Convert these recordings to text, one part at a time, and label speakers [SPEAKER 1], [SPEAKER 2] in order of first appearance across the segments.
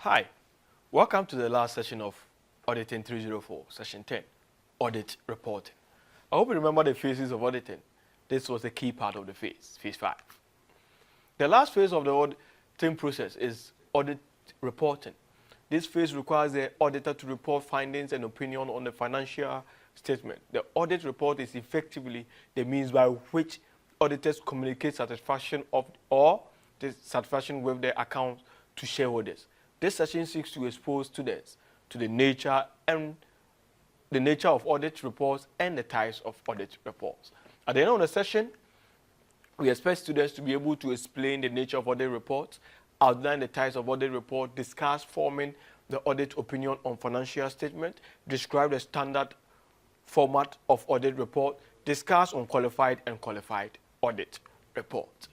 [SPEAKER 1] Hi, welcome to the last session of Auditing 304, Session 10, Audit Reporting. I hope you remember the phases of auditing. This was the key part of the phase 5. The last phase of the auditing process is Audit Reporting. This phase requires the auditor to report findings and opinion on the financial statement. The audit report is effectively the means by which auditors communicate satisfaction of or dissatisfaction with their accounts to shareholders. This session seeks to expose students to the nature of audit reports and the types of audit reports. At the end of the session, we expect students to be able to explain the nature of audit reports, outline the types of audit report, discuss forming the audit opinion on financial statement, describe the standard format of audit report, discuss unqualified and qualified audit report.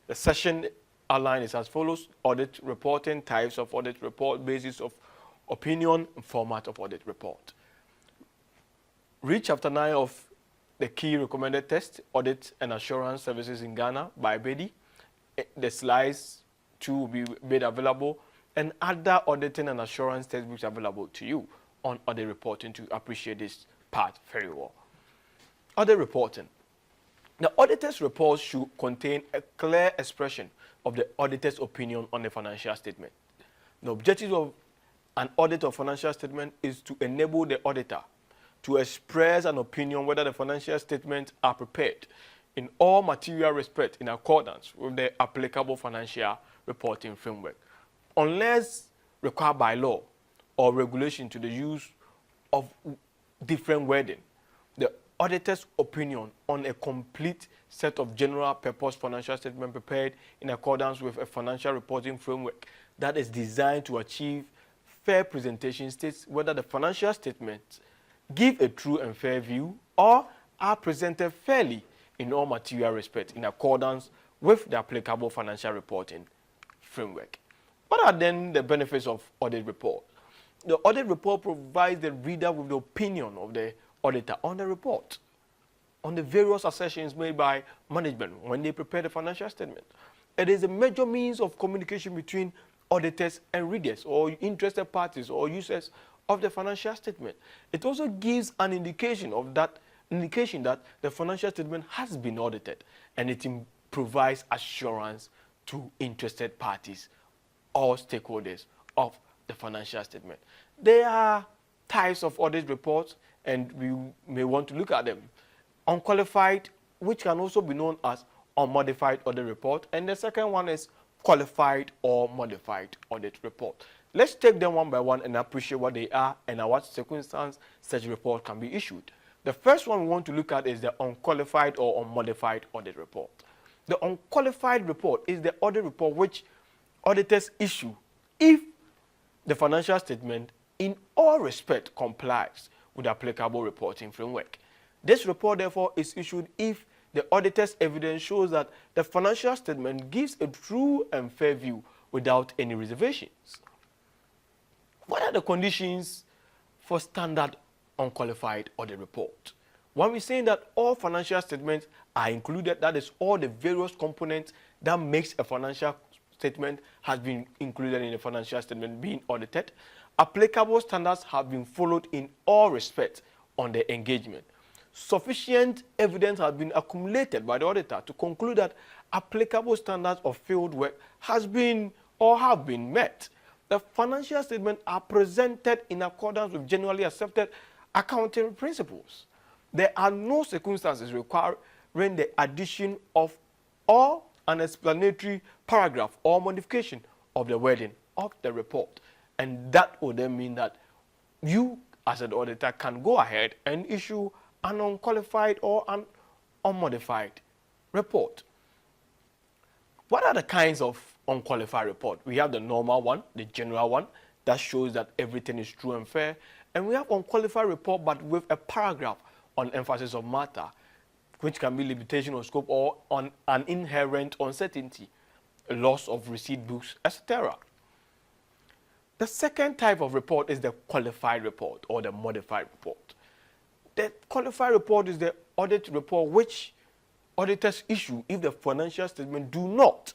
[SPEAKER 1] The session outline is as follows: audit reporting, types of audit report, basis of opinion, and format of audit report. Read Chapter 9 of the key recommended text, Audit and Assurance Services in Ghana by Bedi. The slides too will be made available, and other auditing and assurance textbooks available to you on audit reporting to appreciate this part very well. Audit reporting. The auditor's report should contain a clear expression of the auditor's opinion on the financial statement. The objective of an audit of financial statement is to enable the auditor to express an opinion whether the financial statements are prepared in all material respect in accordance with the applicable financial reporting framework. Unless required by law or regulation to the use of different wording, the auditor's opinion on a complete set of general purpose financial statement prepared in accordance with a financial reporting framework that is designed to achieve fair presentation states whether the financial statements give a true and fair view or are presented fairly in all material respect in accordance with the applicable financial reporting framework. What are then the benefits of audit report? The audit report provides the reader with the opinion of the auditor on the report, on the various assertions made by management when they prepare the financial statement. It is a major means of communication between auditors and readers or interested parties or users of the financial statement. It also gives an indication that the financial statement has been audited, and it provides assurance to interested parties or stakeholders of the financial statement. There are types of audit reports, and we may want to look at them. Unqualified, which can also be known as unmodified audit report, and the second one is qualified or modified audit report. Let's take them one by one and appreciate what they are and at what circumstance such report can be issued. The first one we want to look at is the unqualified or unmodified audit report. The unqualified report is the audit report which auditors issue if the financial statement in all respect complies with the applicable reporting framework. This report, therefore, is issued if the auditor's evidence shows that the financial statement gives a true and fair view without any reservations. What are the conditions for standard unqualified audit report? When we're saying that all financial statements are included, that is, all the various components that makes a financial statement has been included in the financial statement being audited. Applicable standards have been followed in all respects on the engagement. Sufficient evidence has been accumulated by the auditor to conclude that applicable standards of field work has been or have been met. The financial statements are presented in accordance with generally accepted accounting principles. There are no circumstances requiring the addition of or an explanatory paragraph or modification of the wording of the report. And that would then mean that you, as an auditor, can go ahead and issue an unqualified or an unmodified report. What are the kinds of unqualified report? We have the normal one, the general one, that shows that everything is true and fair. And we have unqualified report, but with a paragraph on emphasis of matter, which can be limitation of scope or on an inherent uncertainty, loss of receipt books, etc. The second type of report is the qualified report or the modified report. The qualified report is the audit report which auditors issue if the financial statement do not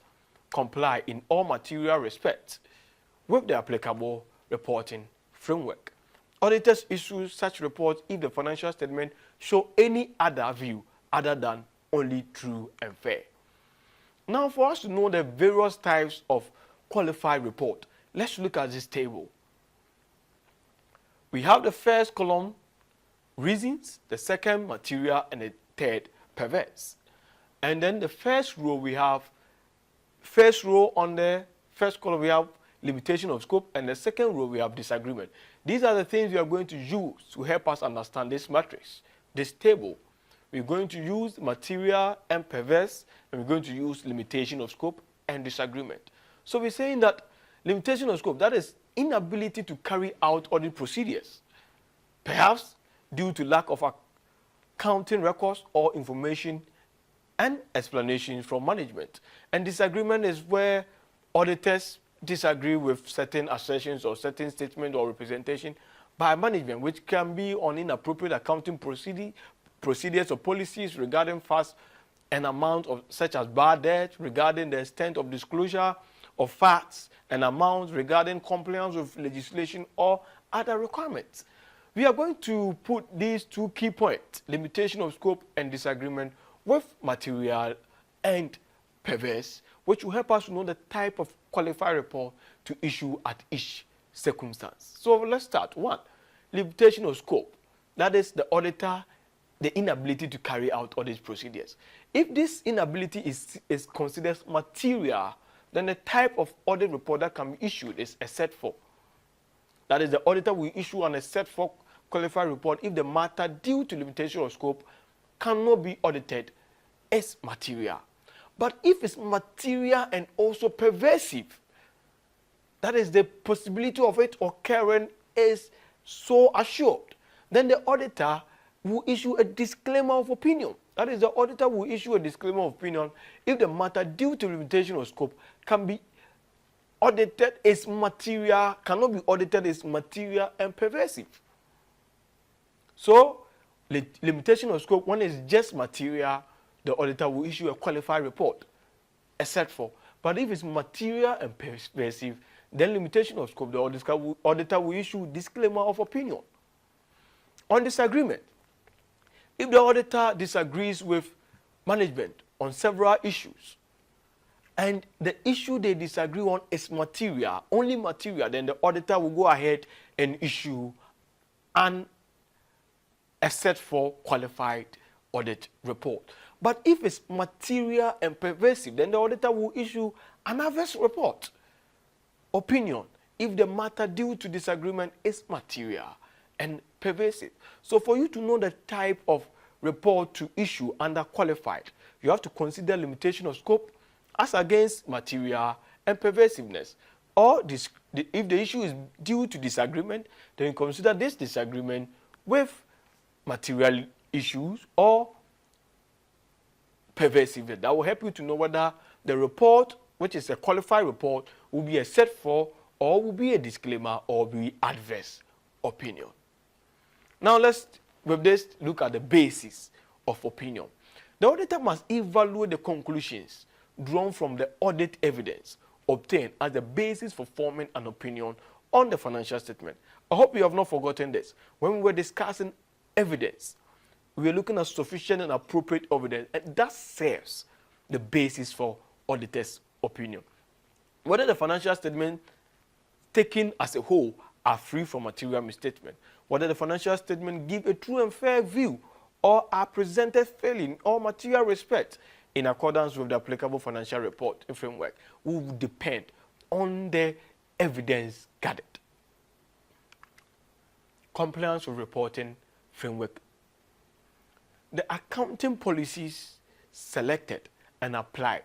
[SPEAKER 1] comply in all material respects with the applicable reporting framework. Auditors issue such reports if the financial statement show any other view other than only true and fair. Now, for us to know the various types of qualified report, let's look at this table. We have the first column, reasons, the second, material, and the third, perverse. And then the first row, we have, first row on the first column, we have limitation of scope, and the second row, we have disagreement. These are the things we are going to use to help us understand this matrix, this table. We're going to use material and perverse, and we're going to use limitation of scope and disagreement. So we're saying that limitation of scope, that is inability to carry out audit procedures, perhaps due to lack of accounting records or information and explanations from management. And disagreement is where auditors disagree with certain assertions or certain statement or representation by management, which can be on inappropriate accounting procedures or policies regarding facts and amount of such as bad debt, regarding the extent of disclosure of facts and amounts, regarding compliance with legislation or other requirements. We are going to put these two key points, limitation of scope and disagreement, with material and perverse, which will help us to know the type of qualified report to issue at each circumstance. So let's start. 1, limitation of scope. That is the auditor, the inability to carry out audit procedures. If this inability is considered material, then the type of audit report that can be issued is a set for. That is, the auditor will issue an set for qualified report if the matter due to limitation of scope cannot be audited as material. But if it's material and also pervasive, that is, the possibility of it occurring is so assured, then the auditor will issue a disclaimer of opinion. That is, the auditor will issue a disclaimer of opinion if the matter due to limitation of scope can be audited as material, cannot be audited as material and pervasive. So, limitation of scope, when it's just material, the auditor will issue a qualified report, except for. But if it's material and pervasive, then limitation of scope, the auditor will issue disclaimer of opinion. On disagreement, if the auditor disagrees with management on several issues, and the issue they disagree on is material, only material, then the auditor will go ahead and issue an except for qualified audit report. But if it's material and pervasive, then the auditor will issue an adverse report, opinion, if the matter due to disagreement is material and pervasive. So for you to know the type of report to issue under qualified, you have to consider limitation of scope as against material and pervasiveness. Or if the issue is due to disagreement, then you consider this disagreement with material issues or pervasiveness. That will help you to know whether the report, which is a qualified report, will be a set for, or will be a disclaimer, or will be adverse opinion. Now let's, with this, look at the basis of opinion. The auditor must evaluate the conclusions drawn from the audit evidence obtained as the basis for forming an opinion on the financial statement. I hope you have not forgotten this. When we were discussing evidence, we were looking at sufficient and appropriate evidence, and that serves the basis for auditor's opinion. Whether the financial statement taken as a whole are free from material misstatement, whether the financial statement give a true and fair view or are presented fairly in all material respect in accordance with the applicable financial report framework, will depend on the evidence gathered. Compliance with reporting framework. The accounting policies selected and applied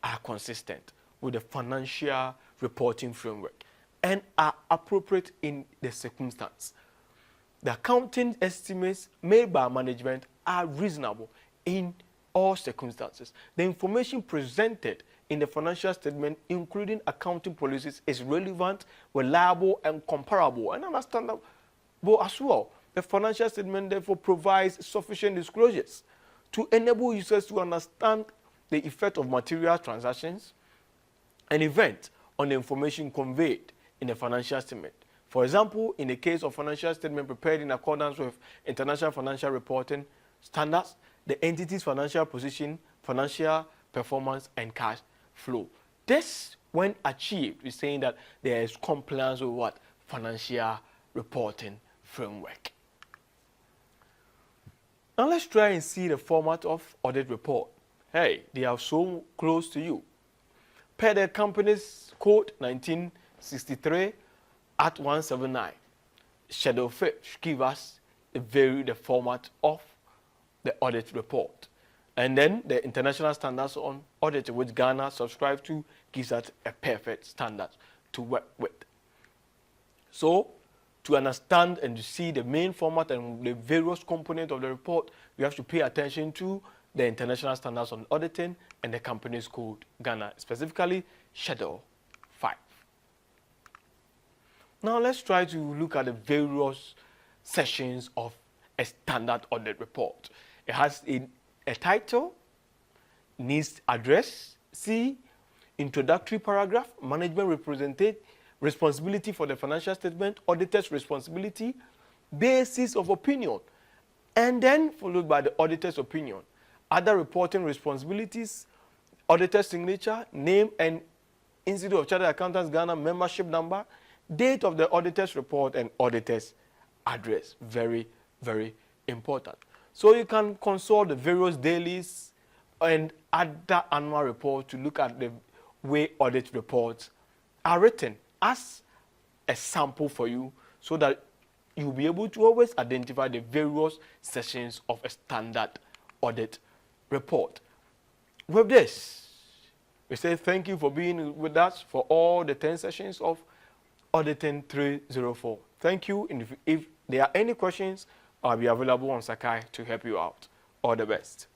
[SPEAKER 1] are consistent with the financial reporting framework and are appropriate in the circumstance. The accounting estimates made by management are reasonable in all circumstances. The information presented in the financial statement, including accounting policies, is relevant, reliable, and comparable, and understandable as well. The financial statement therefore provides sufficient disclosures to enable users to understand the effect of material transactions and events on the information conveyed in a financial statement. For example, in the case of financial statement prepared in accordance with International Financial Reporting Standards, the entity's financial position, financial performance, and cash flow. This, when achieved, is saying that there is compliance with what? Financial reporting framework. Now let's try and see the format of audit report. Hey, they are so close to you. Per the company's code 1963 at 179, Schedule 5 give us the format of the audit report. And then the international standards on audit, which Ghana subscribes to, gives us a perfect standard to work with. So, to understand and to see the main format and the various components of the report, we have to pay attention to the international standards on auditing and the company's code, Ghana, specifically Schedule 5. Now let's try to look at the various sections of a standard audit report. It has a title, needs address, C, introductory paragraph, management responsibility for the financial statement, auditor's responsibility, basis of opinion, and then followed by the auditor's opinion. Other reporting responsibilities, auditor's signature, name and Institute of Chartered Accountants Ghana membership number, date of the auditor's report, and auditor's address. Very, very important. So you can consult the various dailies and other annual reports to look at the way audit reports are written as a sample for you, so that you'll be able to always identify the various sections of a standard audit report. With this, we say thank you for being with us for all the 10 sessions of Auditing 304. Thank you, and if there are any questions, I'll be available on Sakai to help you out. All the best.